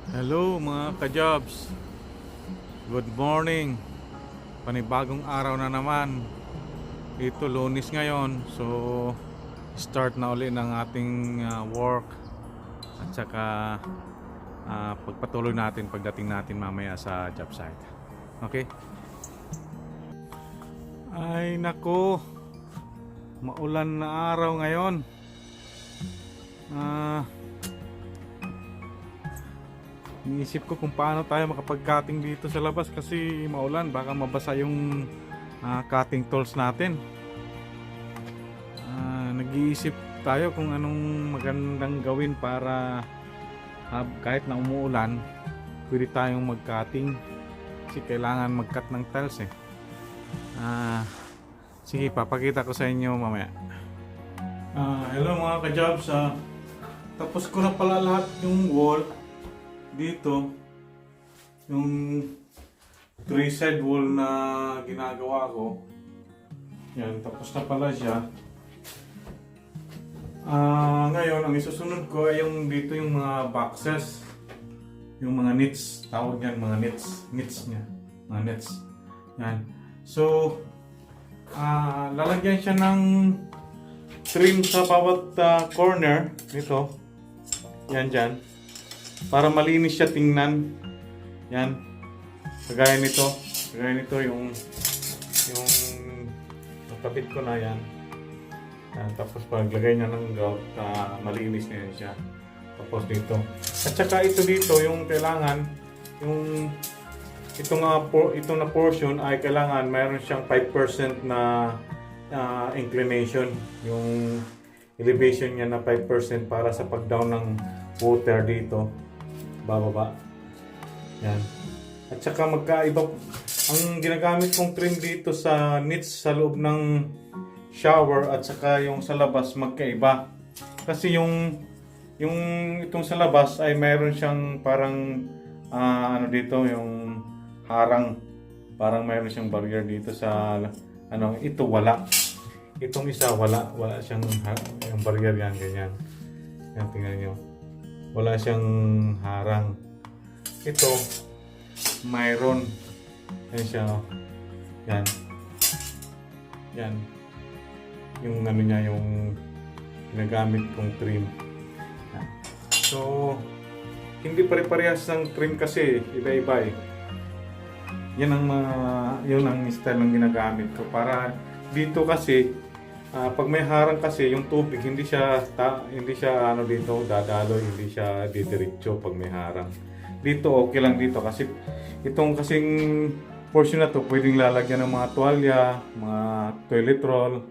Hello mga ka-jobs. Good morning. Panibagong araw na naman. Ito Lunes ngayon. So start na uli ng ating work. At saka pagpatuloy natin pagdating natin mamaya sa job site. Okay? Ay nako. Maulan na araw ngayon. Iniisip ko kung paano tayo makapag-cutting dito sa labas kasi maulan, baka mabasa yung cutting tools natin. Nag-iisip tayo kung anong magandang gawin para kahit na umuulan, pwede tayong mag-cutting kasi kailangan mag-cut ng tiles eh. Sige, papakita ko sa inyo mamaya. Hello mga ka-jobs, tapos ko na pala lahat yung wall dito, yung 3-side wall na ginagawa ko. Yan, tapos na pala siya. Ngayon, ang isusunod ko ay yung dito yung mga boxes, yung mga nits, tawag yan, mga nits niya, mga nits. Yan. So, lalagyan siya ng trim sa bawat corner nito. Yan dyan. Para malinis siya tingnan. Yan. Kagaya nito yung nakabit ko na yan. Yan. Tapos paglagay niya ng grout, malinis na yan siya. Tapos dito. At saka ito dito yung kailangan ito na portion ay kailangan mayroon siyang 5% na inclination. Yung elevation niya na 5% para sa pag-down ng water dito. Bababa. Yan. At saka magkaiba ang ginagamit kong trim dito sa nits sa loob ng shower at saka yung sa labas magkaiba. Kasi yung itong sa labas ay mayroon siyang parang dito yung harang. Parang mayroon siyang barrier dito sa ito wala. Itong isa wala siyang yung barrier yan ganyan. Yan tingnan niyo. Wala siyang harang. Ito mayroon. Yan siya. Yan. Yan. Yung niya, yung ginagamit kong trim. Yan. So, hindi pare-parehas ng trim kasi iba-iba eh. Yun ang style ng ginagamit ko para dito kasi pag may harang kasi yung tubig hindi siya dito dadaloy, hindi siya didiretso pag may harang. Dito okay lang dito kasi itong kasing portion na to pwedeng lalagyan ng mga tuwalya, mga toilet roll,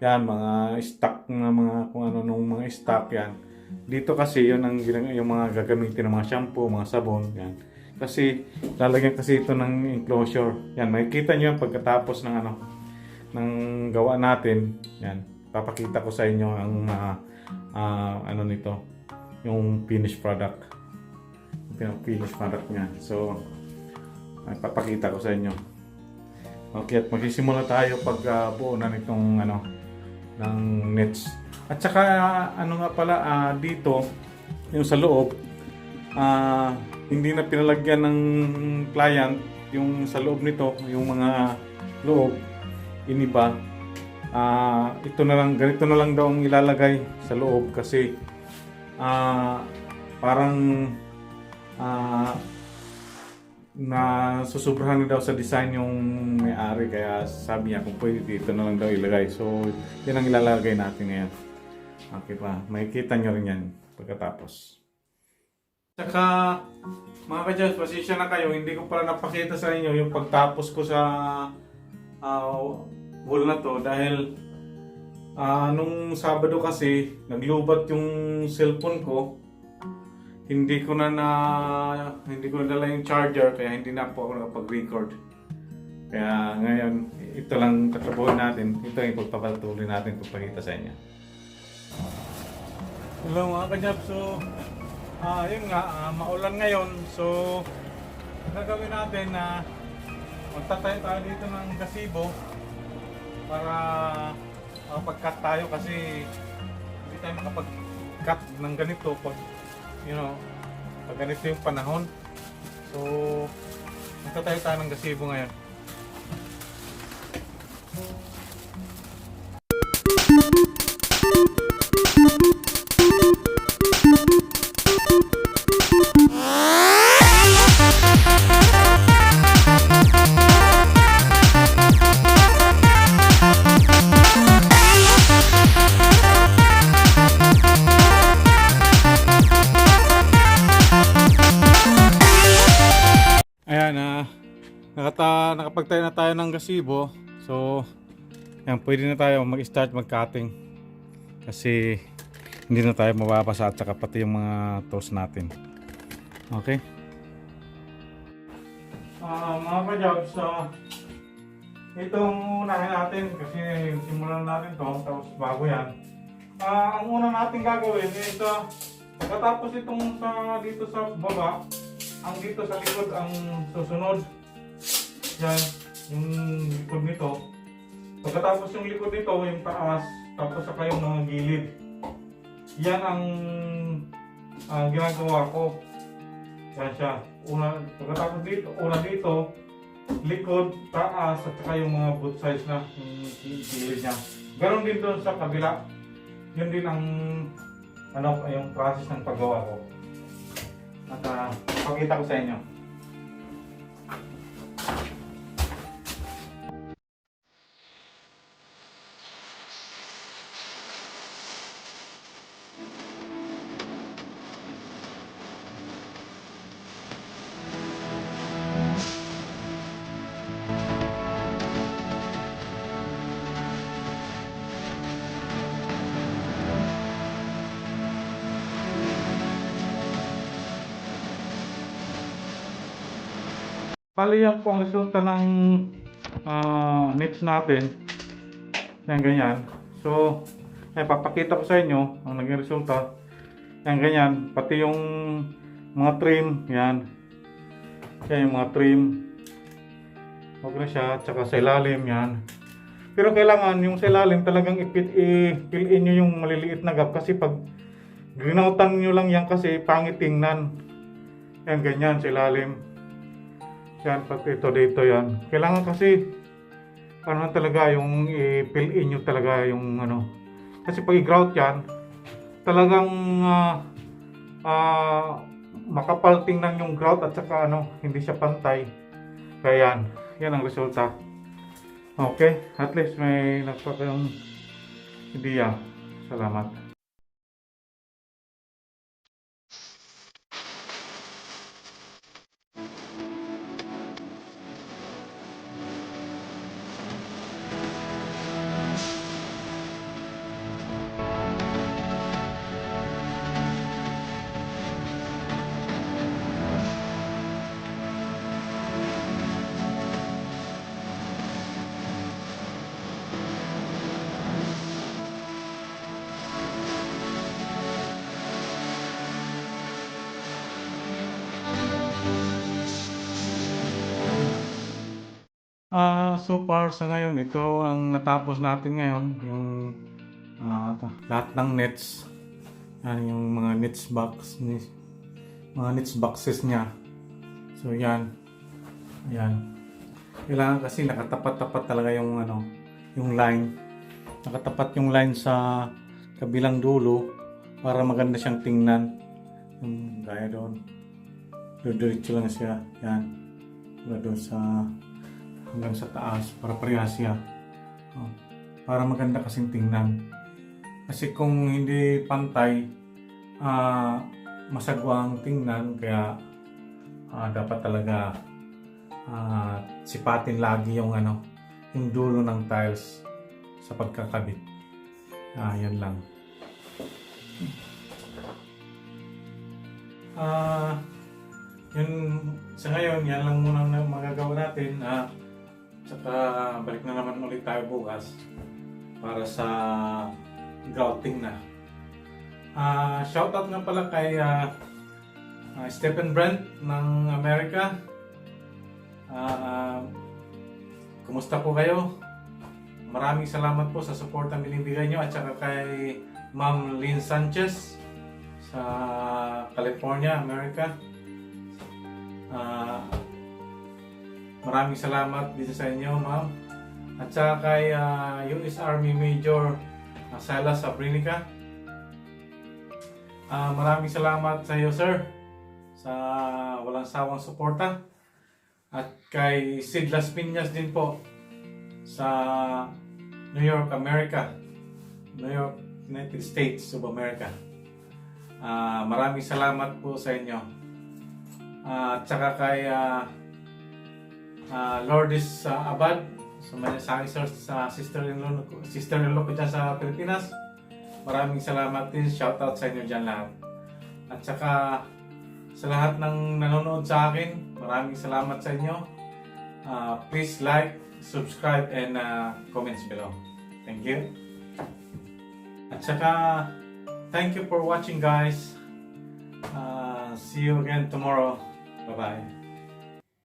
yan mga stock na mga kung ano nung mga stock yan. Dito kasi yun yung mga gagamitin ng mga shampoo, mga sabon, yan. Kasi lalagyan kasi ito ng enclosure. Yan, makikita niyo yan pagkatapos ng ng gawa natin. Yan, papakita ko sa inyo ang nito, yung finished product. Yung finished product niya. So, papakita ko sa inyo. Okay, at magsisimula tayo pag buo na nitong ng nets. At saka nga pala dito yung sa loob hindi na pinalagyan ng client yung sa loob nito, yung mga loob iniba. Ito na lang, ganito na lang daw ang ilalagay sa loob kasi parang na susubrahan na daw sa design yung may-ari kaya sabi niya kung pwede dito na lang daw ilagay. So yan ang ilalagay natin ngayon. Okay pa, makikita nyo rin yan pagkatapos. Saka mga ka-judge, pasensya na kayo, hindi ko pala napakita sa inyo yung pagtapos ko sa wall na to dahil nung Sabado kasi naglubat yung cellphone ko. Hindi ko na dala yung charger kaya hindi na po ako nakapag-record. Kaya ngayon ito lang tatrabahin natin. Ito yung pagpapatuloy natin pagpakita sa inyo. Hello mga kanyap. So yun nga, maulan ngayon. So gagawin natin na magtatayo tayo dito ng gazebo para makapag-cut tayo kasi hindi tayo makapag-cut ng ganito pag pag ganito yung panahon. So, magtatayo tayo ng gazebo ngayon. Ayan, nakapagtayo na tayo ng gazebo. So, yan, pwede na tayo mag-start mag-cutting. Kasi hindi na tayo mababasa at saka pati yung mga toast natin. Okay? Mga ka-jobs, itong unahin natin kasi simulan natin to, tapos bago yan. Ang una natin gagawin is pagkatapos itong dito sa baba, ang dito sa likod ang susunod. Yan, yung likod nito. Pagkatapos yung likod nito, yung taas, tapos saka yung mga gilid. Yan ang ginagawa ko. Yan siya. Pagkatapos dito, una dito, likod, taas, at saka yung mga both sides na yung gilid niya. Ganon din doon sa kabila. Yun din ang yung process ng paggawa ko. At pakita ko sa inyo. Bali yan po ang resulta ng nits natin. Yan ganyan. So, papakita ko sa inyo ang naging resulta. Yan ganyan. Pati yung mga trim. Yan. Yan yung mga trim. Okay na siya. Tsaka sa ilalim. Yan. Pero kailangan yung sa ilalim talagang i-fill in nyo yung maliliit na gap. Kasi pag grinautan nyo lang yan kasi pangit tingnan. Yan ganyan sa ilalim. Yan, pati ito dito yan. Kailangan kasi talaga yung i-fill in nyo talaga yung kasi pag i-grout yan talagang makapal tingnan yung grout at saka hindi siya pantay. Kaya yan ang resulta. Okay, at least may nagpapayong ideya. Salamat. So far sa ngayon, ito ang natapos natin ngayon, yung lahat ng nets. Yung mga nets boxes niya. So yan. Ayan. Kailangan kasi nakatapat-tapat talaga yung yung line. Nakatapat yung line sa kabilang dulo para maganda siyang tingnan. Gaya doon. Diretso lang siya. Yan. Doon sa hanggang sa taas para parehas siya. Para maganda kasing tingnan. Kasi kung hindi pantay, masagwa ang tingnan, kaya dapat talaga sipatin lagi yung yung dulo ng tiles sa pagkakabit. Yan lang. Yun, sa ngayon, yan lang muna ang magagawa natin. Saka balik na naman ulit tayo bukas para sa grouting na. Shoutout nga pala kay Stephen Brent ng Amerika. Kumusta po kayo? Maraming salamat po sa support na binibigay nyo, at saka kay Ma'am Lynn Sanchez sa California, America. Maraming salamat dito sa inyo, ma'am. At saka kay US Army Major Silas Abrinica. Maraming salamat sa iyo, sir, sa walang sawang suporta. At kay Sid Las Piñas din po sa New York, America. New York, United States of America. Maraming salamat po sa inyo. At saka kay Lourdes Abad, sa sister-in-law ko dyan sa Pilipinas. Maraming salamat din. Shoutout sa inyo dyan lahat. At saka sa lahat ng nanonood sa akin, maraming salamat sa inyo. Please like, subscribe, and comments below. Thank you. At saka, thank you for watching, guys. See you again tomorrow. Bye-bye.